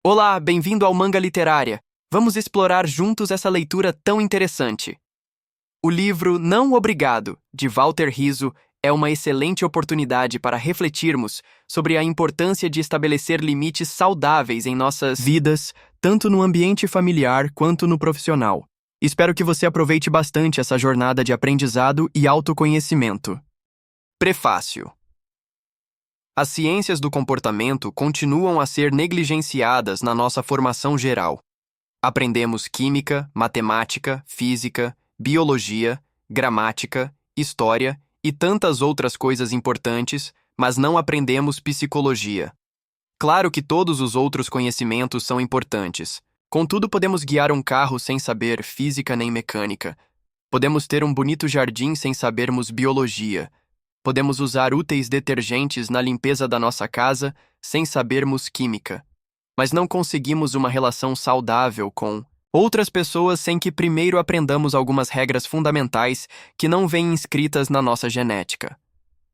Olá, bem-vindo ao Manga Literária. Vamos explorar juntos essa leitura tão interessante. O livro Não Obrigado, de Walter Rizzo, é uma excelente oportunidade para refletirmos sobre a importância de estabelecer limites saudáveis em nossas vidas, tanto no ambiente familiar quanto no profissional. Espero que você aproveite bastante essa jornada de aprendizado e autoconhecimento. Prefácio. As ciências do comportamento continuam a ser negligenciadas na nossa formação geral. Aprendemos química, matemática, física, biologia, gramática, história e tantas outras coisas importantes, mas não aprendemos psicologia. Claro que todos os outros conhecimentos são importantes. Contudo, podemos guiar um carro sem saber física nem mecânica. Podemos ter um bonito jardim sem sabermos biologia. Podemos usar úteis detergentes na limpeza da nossa casa sem sabermos química. Mas não conseguimos uma relação saudável com outras pessoas sem que primeiro aprendamos algumas regras fundamentais que não vêm inscritas na nossa genética.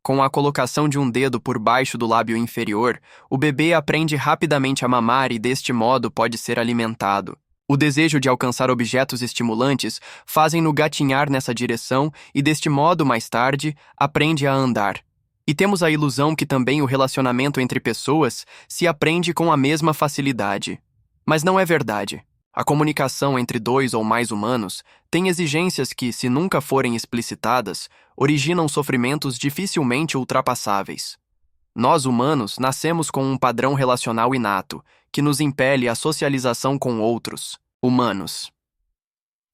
Com a colocação de um dedo por baixo do lábio inferior, o bebê aprende rapidamente a mamar e deste modo pode ser alimentado. O desejo de alcançar objetos estimulantes fazem-no gatinhar nessa direção e, deste modo, mais tarde, aprende a andar. E temos a ilusão que também o relacionamento entre pessoas se aprende com a mesma facilidade. Mas não é verdade. A comunicação entre dois ou mais humanos tem exigências que, se nunca forem explicitadas, originam sofrimentos dificilmente ultrapassáveis. Nós, humanos, nascemos com um padrão relacional inato, que nos impele à socialização com outros, humanos.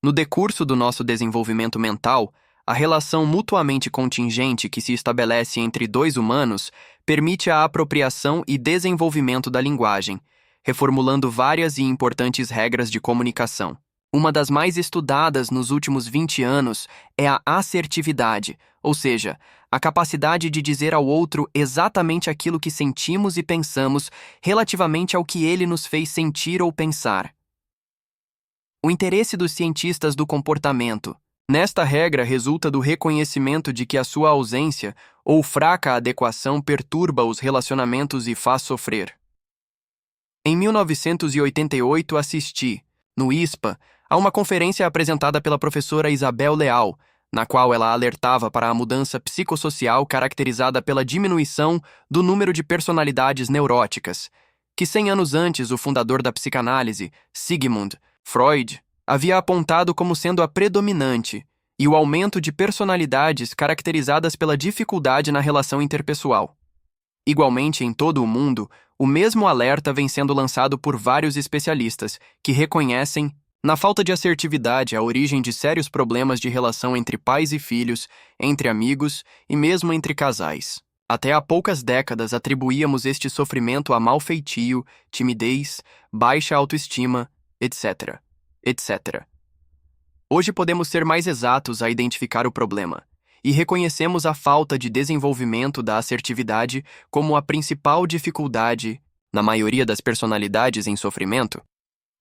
No decurso do nosso desenvolvimento mental, a relação mutuamente contingente que se estabelece entre dois humanos permite a apropriação e desenvolvimento da linguagem, reformulando várias e importantes regras de comunicação. Uma das mais estudadas nos últimos 20 anos é a assertividade, ou seja, a capacidade de dizer ao outro exatamente aquilo que sentimos e pensamos relativamente ao que ele nos fez sentir ou pensar. O interesse dos cientistas do comportamento nesta regra resulta do reconhecimento de que a sua ausência ou fraca adequação perturba os relacionamentos e faz sofrer. Em 1988 assisti, no ISPA, a uma conferência apresentada pela professora Isabel Leal, na qual ela alertava para a mudança psicossocial caracterizada pela diminuição do número de personalidades neuróticas, que 100 anos antes o fundador da psicanálise, Sigmund Freud, havia apontado como sendo a predominante, e o aumento de personalidades caracterizadas pela dificuldade na relação interpessoal. Igualmente, em todo o mundo, o mesmo alerta vem sendo lançado por vários especialistas, que reconhecem na falta de assertividade a origem de sérios problemas de relação entre pais e filhos, entre amigos e mesmo entre casais. Até há poucas décadas atribuíamos este sofrimento a mau feitio, timidez, baixa autoestima, etc. etc. Hoje podemos ser mais exatos a identificar o problema, e reconhecemos a falta de desenvolvimento da assertividade como a principal dificuldade na maioria das personalidades em sofrimento.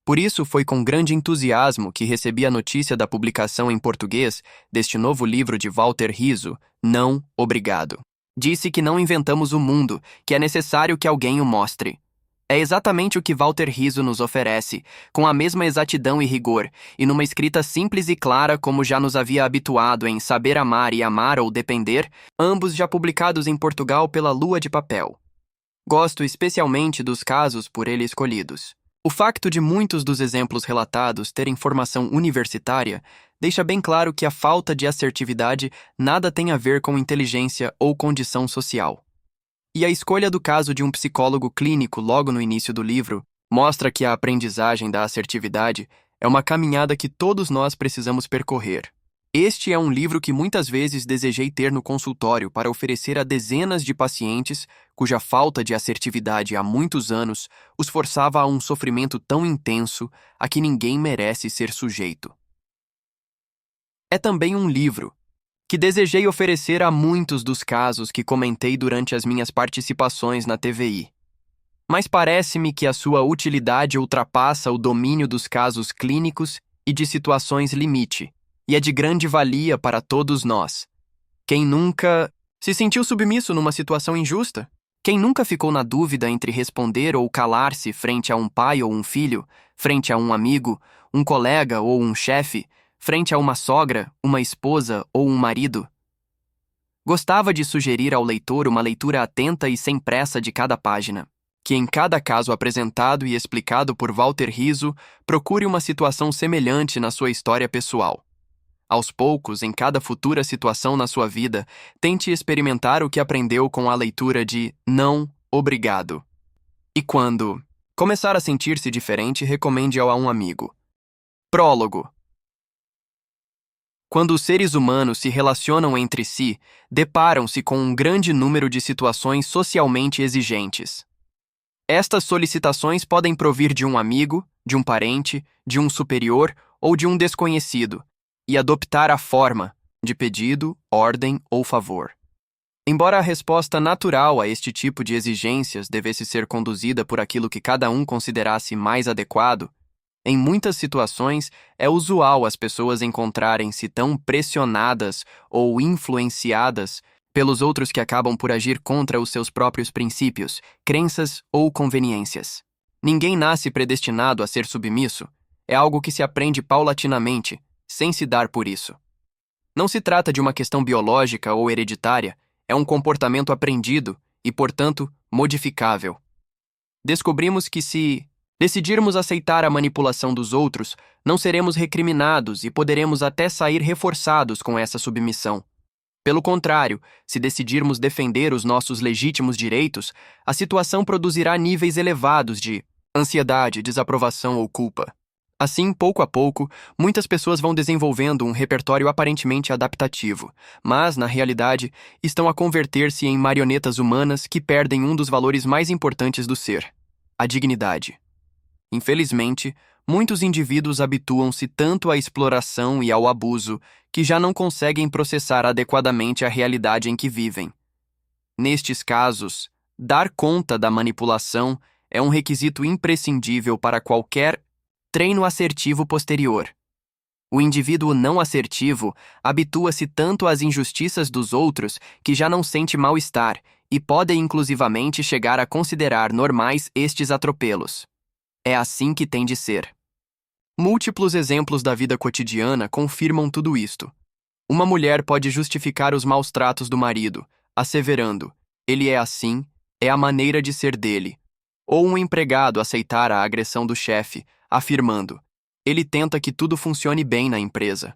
Por isso, foi com grande entusiasmo que recebi a notícia da publicação em português deste novo livro de Walter Rizzo, Não Obrigado. Disse que não inventamos o mundo, que é necessário que alguém o mostre. É exatamente o que Walter Rizzo nos oferece, com a mesma exatidão e rigor, e numa escrita simples e clara como já nos havia habituado em Saber Amar e Amar ou Depender, ambos já publicados em Portugal pela Lua de Papel. Gosto especialmente dos casos por ele escolhidos. O facto de muitos dos exemplos relatados terem formação universitária deixa bem claro que a falta de assertividade nada tem a ver com inteligência ou condição social. E a escolha do caso de um psicólogo clínico logo no início do livro mostra que a aprendizagem da assertividade é uma caminhada que todos nós precisamos percorrer. Este é um livro que muitas vezes desejei ter no consultório para oferecer a dezenas de pacientes cuja falta de assertividade há muitos anos os forçava a um sofrimento tão intenso a que ninguém merece ser sujeito. É também um livro que desejei oferecer a muitos dos casos que comentei durante as minhas participações na TVI. Mas parece-me que a sua utilidade ultrapassa o domínio dos casos clínicos e de situações limite, e é de grande valia para todos nós. Quem nunca se sentiu submisso numa situação injusta? Quem nunca ficou na dúvida entre responder ou calar-se frente a um pai ou um filho, frente a um amigo, um colega ou um chefe, frente a uma sogra, uma esposa ou um marido? Gostava de sugerir ao leitor uma leitura atenta e sem pressa de cada página, que em cada caso apresentado e explicado por Walter Rizzo, procure uma situação semelhante na sua história pessoal. Aos poucos, em cada futura situação na sua vida, tente experimentar o que aprendeu com a leitura de Não, Obrigado. E quando começar a sentir-se diferente, recomende-o a um amigo. Prólogo. Quando os seres humanos se relacionam entre si, deparam-se com um grande número de situações socialmente exigentes. Estas solicitações podem provir de um amigo, de um parente, de um superior ou de um desconhecido, e adoptar a forma de pedido, ordem ou favor. Embora a resposta natural a este tipo de exigências devesse ser conduzida por aquilo que cada um considerasse mais adequado, em muitas situações é usual as pessoas encontrarem-se tão pressionadas ou influenciadas pelos outros que acabam por agir contra os seus próprios princípios, crenças ou conveniências. Ninguém nasce predestinado a ser submisso, é algo que se aprende paulatinamente, sem se dar por isso. Não se trata de uma questão biológica ou hereditária, é um comportamento aprendido e, portanto, modificável. Descobrimos que se decidirmos aceitar a manipulação dos outros, não seremos recriminados e poderemos até sair reforçados com essa submissão. Pelo contrário, se decidirmos defender os nossos legítimos direitos, a situação produzirá níveis elevados de ansiedade, desaprovação ou culpa. Assim, pouco a pouco, muitas pessoas vão desenvolvendo um repertório aparentemente adaptativo, mas, na realidade, estão a converter-se em marionetas humanas que perdem um dos valores mais importantes do ser, a dignidade. Infelizmente, muitos indivíduos habituam-se tanto à exploração e ao abuso que já não conseguem processar adequadamente a realidade em que vivem. Nestes casos, dar conta da manipulação é um requisito imprescindível para qualquer treino assertivo posterior. O indivíduo não assertivo habitua-se tanto às injustiças dos outros que já não sente mal-estar e pode inclusivamente chegar a considerar normais estes atropelos. É assim que tem de ser. Múltiplos exemplos da vida cotidiana confirmam tudo isto. Uma mulher pode justificar os maus tratos do marido, asseverando: ele é assim, é a maneira de ser dele. Ou um empregado aceitar a agressão do chefe, afirmando: ele tenta que tudo funcione bem na empresa.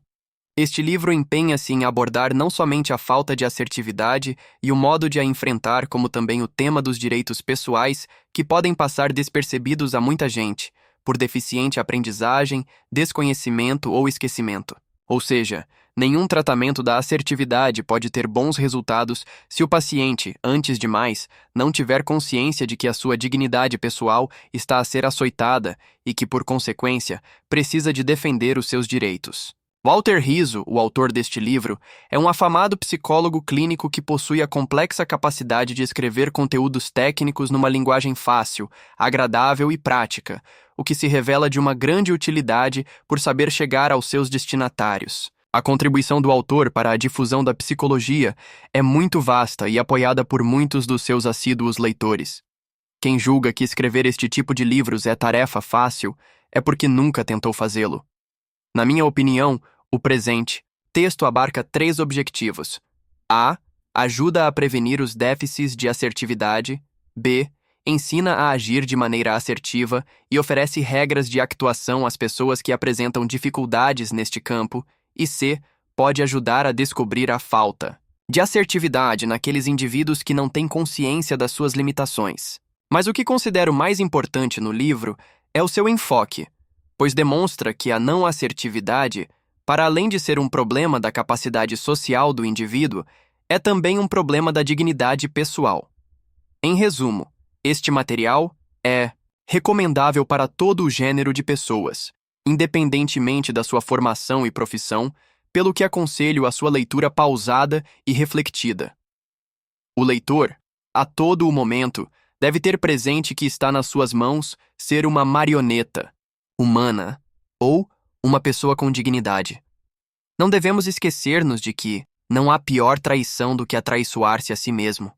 Este livro empenha-se em abordar não somente a falta de assertividade e o modo de a enfrentar, como também o tema dos direitos pessoais que podem passar despercebidos a muita gente, por deficiente aprendizagem, desconhecimento ou esquecimento. Ou seja, nenhum tratamento da assertividade pode ter bons resultados se o paciente, antes de mais, não tiver consciência de que a sua dignidade pessoal está a ser açoitada e que, por consequência, precisa de defender os seus direitos. Walter Rizzo, o autor deste livro, é um afamado psicólogo clínico que possui a complexa capacidade de escrever conteúdos técnicos numa linguagem fácil, agradável e prática, o que se revela de uma grande utilidade por saber chegar aos seus destinatários. A contribuição do autor para a difusão da psicologia é muito vasta e apoiada por muitos dos seus assíduos leitores. Quem julga que escrever este tipo de livros é tarefa fácil é porque nunca tentou fazê-lo. Na minha opinião, o presente texto abarca 3 objetivos. A. Ajuda a prevenir os déficits de assertividade. B. Ensina a agir de maneira assertiva e oferece regras de actuação às pessoas que apresentam dificuldades neste campo. E C. Pode ajudar a descobrir a falta de assertividade naqueles indivíduos que não têm consciência das suas limitações. Mas o que considero mais importante no livro é o seu enfoque, pois demonstra que a não assertividade, para além de ser um problema da capacidade social do indivíduo, é também um problema da dignidade pessoal. Em resumo, este material é recomendável para todo o gênero de pessoas, independentemente da sua formação e profissão, pelo que aconselho a sua leitura pausada e refletida. O leitor, a todo o momento, deve ter presente que está nas suas mãos ser uma marioneta humana ou uma pessoa com dignidade. Não devemos esquecer-nos de que não há pior traição do que atraiçoar-se a si mesmo.